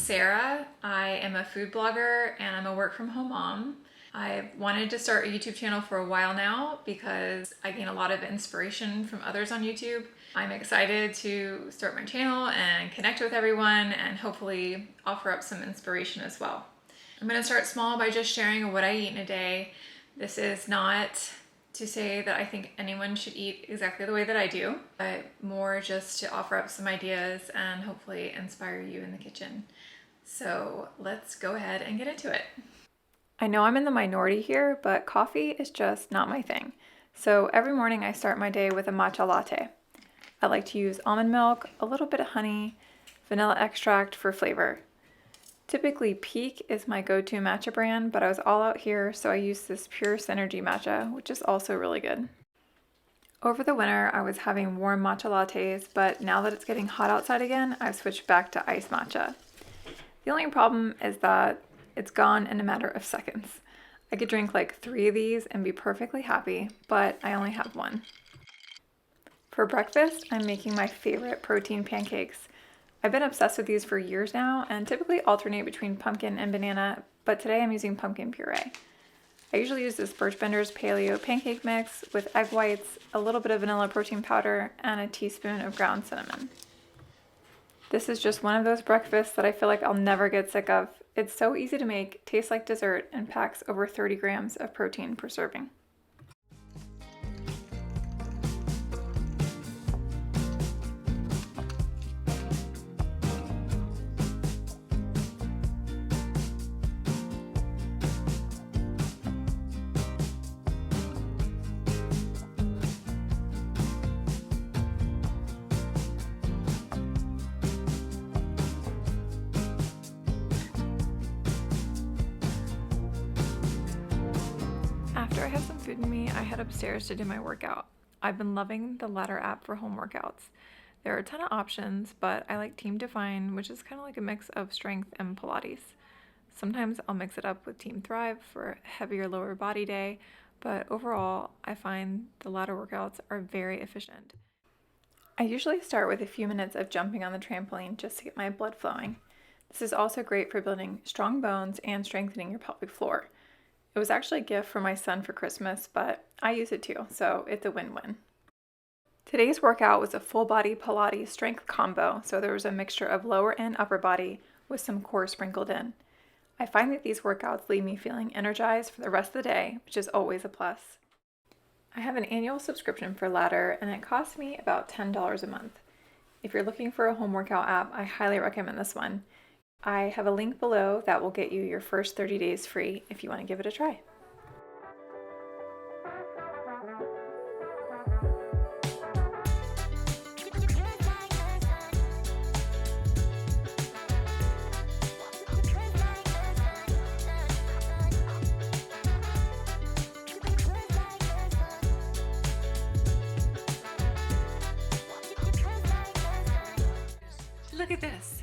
Sarah. I am a food blogger and I'm a work from home mom. I've wanted to start a YouTube channel for a while now because I gain a lot of inspiration from others on YouTube. I'm excited to start my channel and connect with everyone and hopefully offer up some inspiration as well. I'm going to start small by just sharing what I eat in a day. This is not to say that I think anyone should eat exactly the way that I do, but more just to offer up some ideas and hopefully inspire you in the kitchen. So let's go ahead and get into it. I know I'm in the minority here, but coffee is just not my thing. So every morning I start my day with a matcha latte. I like to use almond milk, a little bit of honey, vanilla extract for flavor. Typically Peak is my go-to matcha brand, but I was all out here, so I used this Pure Synergy matcha, which is also really good. Over the winter, I was having warm matcha lattes, but now that it's getting hot outside again, I've switched back to iced matcha. The only problem is that it's gone in a matter of seconds. I could drink like 3 of these and be perfectly happy, but I only have one. For breakfast, I'm making my favorite protein pancakes. I've been obsessed with these for years now and typically alternate between pumpkin and banana, but today I'm using pumpkin puree. I usually use this Birch Benders Paleo pancake mix with egg whites, a little bit of vanilla protein powder, and a teaspoon of ground cinnamon. This is just one of those breakfasts that I feel like I'll never get sick of. It's so easy to make, tastes like dessert, and packs over 30 grams of protein per serving. After I have some food in me, I head upstairs to do my workout. I've been loving the Ladder app for home workouts. There are a ton of options, but I like Team Define, which is kind of like a mix of strength and Pilates. Sometimes I'll mix it up with Team Thrive for a heavier lower body day, but overall, I find the Ladder workouts are very efficient. I usually start with a few minutes of jumping on the trampoline just to get my blood flowing. This is also great for building strong bones and strengthening your pelvic floor. It was actually a gift from my son for Christmas, but I use it too, so it's a win-win. Today's workout was a full body Pilates strength combo, so there was a mixture of lower and upper body with some core sprinkled in. I find that these workouts leave me feeling energized for the rest of the day, which is always a plus. I have an annual subscription for Ladder, and it costs me about $10 a month. If you're looking for a home workout app, I highly recommend this one. I have a link below that will get you your first 30 days free if you want to give it a try. Look at this.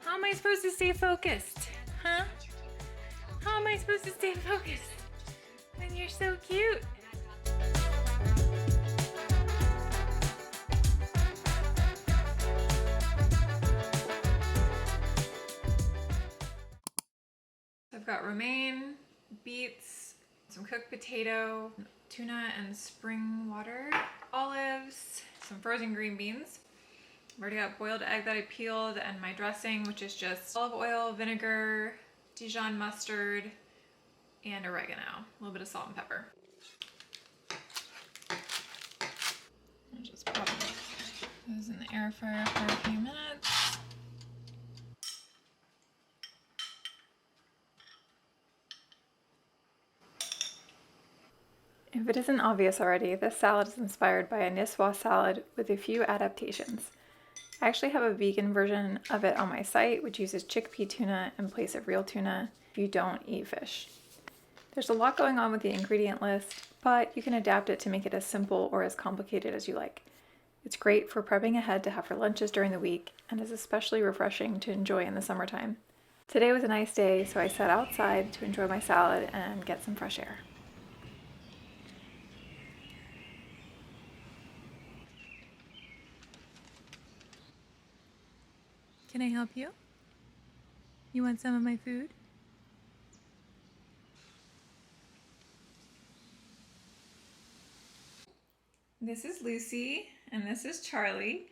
How am I supposed to stay focused? Huh? How am I supposed to stay focused when you're so cute? I've got romaine, beets, some cooked potato, tuna and spring water, olives, some frozen green beans. I've already got boiled egg that I peeled and my dressing, which is just olive oil, vinegar, Dijon mustard, and oregano. A little bit of salt and pepper. I'll just pop those in the air fryer for a few minutes. If it isn't obvious already, this salad is inspired by a Niçoise salad with a few adaptations. I actually have a vegan version of it on my site, which uses chickpea tuna in place of real tuna if you don't eat fish. There's a lot going on with the ingredient list, but you can adapt it to make it as simple or as complicated as you like. It's great for prepping ahead to have for lunches during the week and is especially refreshing to enjoy in the summertime. Today was a nice day, so I sat outside to enjoy my salad and get some fresh air. Can I help you? You want some of my food? This is Lucy and this is Charlie.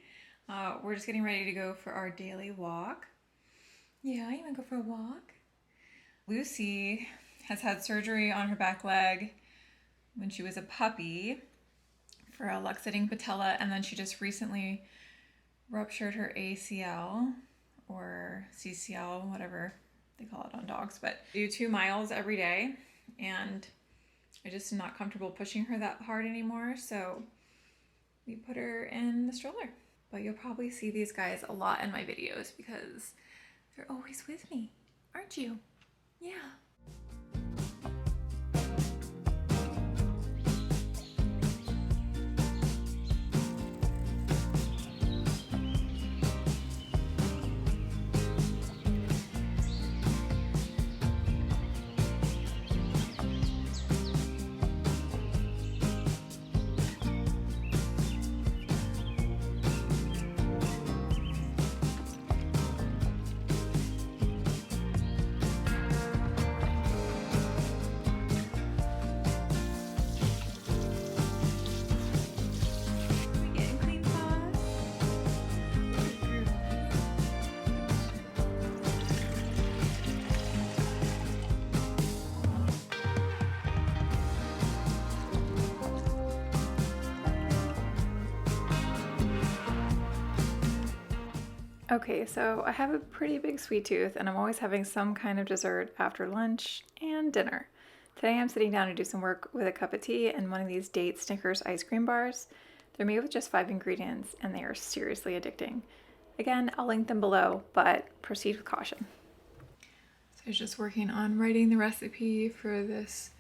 We're just getting ready to go for our daily walk. Yeah, you wanna go for a walk? Lucy has had surgery on her back leg when she was a puppy for a luxating patella, and then she just recently ruptured her ACL or CCL, whatever they call it on dogs, but do 2 miles every day, and I just am not comfortable pushing her that hard anymore, so we put her in the stroller. But you'll probably see these guys a lot in my videos because they're always with me, aren't you? Yeah. Okay, so I have a pretty big sweet tooth and I'm always having some kind of dessert after lunch and dinner. Today I'm sitting down to do some work with a cup of tea and one of these date Snickers ice cream bars. They're made with just 5 ingredients and they are seriously addicting. Again, I'll link them below, but proceed with caution. So I was just working on writing the recipe for this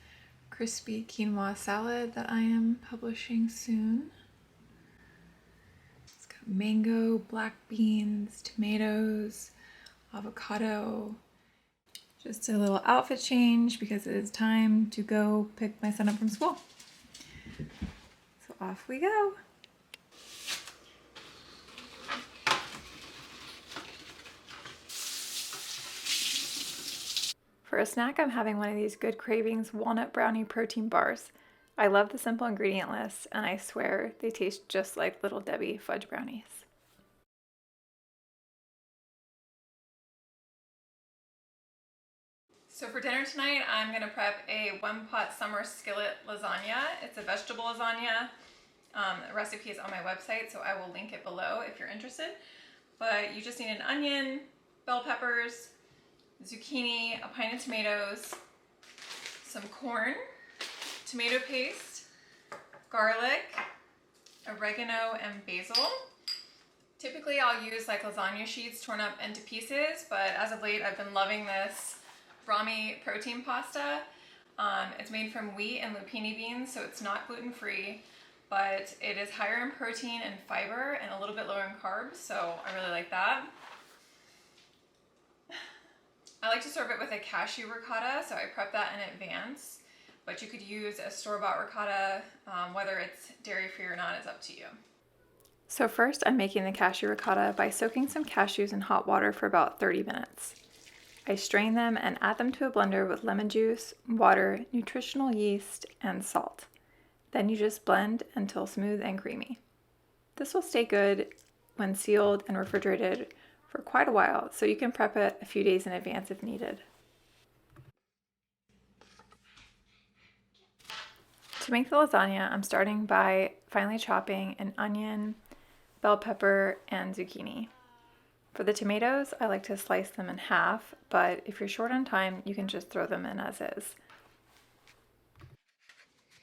crispy quinoa salad that I am publishing soon. Mango, black beans, tomatoes, avocado. Just a little outfit change because it is time to go pick my son up from school. So off we go. For a snack, I'm having one of these Good Cravings walnut brownie protein bars. I love the simple ingredient list, and I swear they taste just like Little Debbie fudge brownies. So for dinner tonight, I'm gonna prep a 1-pot summer skillet lasagna. It's a vegetable lasagna. The recipe is on my website, so I will link it below if you're interested. But you just need an onion, bell peppers, zucchini, a pint of tomatoes, some corn, tomato paste, garlic, oregano, and basil. Typically I'll use like lasagna sheets torn up into pieces, but as of late I've been loving this Creami protein pasta. It's made from wheat and lupini beans, so it's not gluten-free, but it is higher in protein and fiber and a little bit lower in carbs, so I really like that. I like to serve it with a cashew ricotta, so I prep that in advance. But you could use a store-bought ricotta, whether it's dairy-free or not is up to you. So first I'm making the cashew ricotta by soaking some cashews in hot water for about 30 minutes. I strain them and add them to a blender with lemon juice, water, nutritional yeast, and salt. Then you just blend until smooth and creamy. This will stay good when sealed and refrigerated for quite a while, so you can prep it a few days in advance if needed. To make the lasagna, I'm starting by finely chopping an onion, bell pepper, and zucchini. For the tomatoes, I like to slice them in half, but if you're short on time, you can just throw them in as is.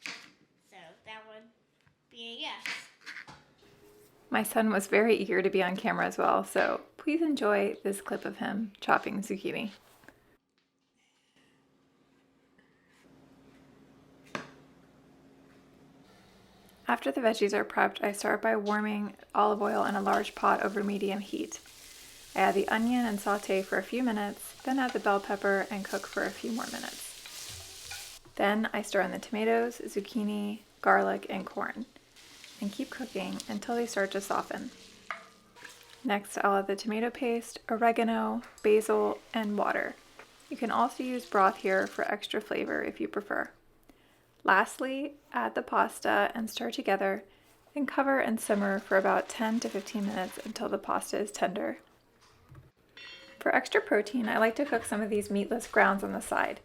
So that would be a yes. My son was very eager to be on camera as well, so please enjoy this clip of him chopping zucchini. After the veggies are prepped, I start by warming olive oil in a large pot over medium heat. I add the onion and saute for a few minutes, then add the bell pepper and cook for a few more minutes. Then I stir in the tomatoes, zucchini, garlic, and corn, and keep cooking until they start to soften. Next, I'll add the tomato paste, oregano, basil, and water. You can also use broth here for extra flavor if you prefer. Lastly, add the pasta and stir together, then cover and simmer for about 10 to 15 minutes until the pasta is tender. For extra protein, I like to cook some of these meatless grounds on the side.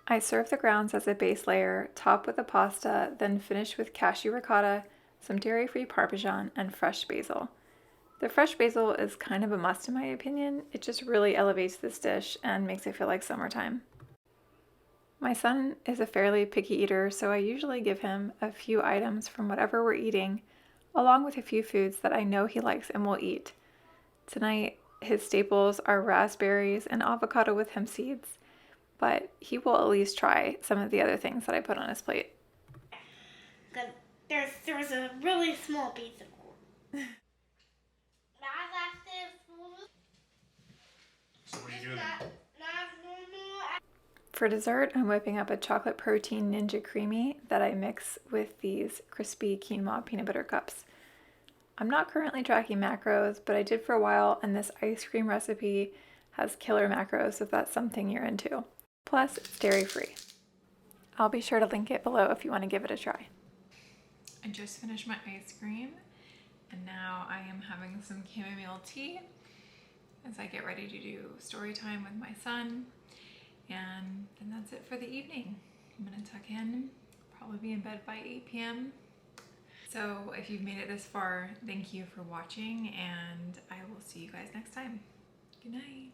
I serve the grounds as a base layer, top with the pasta, then finish with cashew ricotta, some dairy-free Parmesan, and fresh basil. The fresh basil is kind of a must in my opinion. It just really elevates this dish and makes it feel like summertime. My son is a fairly picky eater, so I usually give him a few items from whatever we're eating, along with a few foods that I know he likes and will eat. Tonight, his staples are raspberries and avocado with hemp seeds, but he will at least try some of the other things that I put on his plate. Because there's a really small piece of corn. So what are you doing? For dessert, I'm whipping up a chocolate protein Ninja Creami that I mix with these crispy quinoa peanut butter cups. I'm not currently tracking macros, but I did for a while, and this ice cream recipe has killer macros if that's something you're into. Plus, it's dairy-free. I'll be sure to link it below if you want to give it a try. I just finished my ice cream, and now I am having some chamomile tea as I get ready to do story time with my son. And then that's it for the evening. I'm gonna tuck in, probably be in bed by 8 p.m. So if you've made it this far, thank you for watching, and I will see you guys next time. Good night.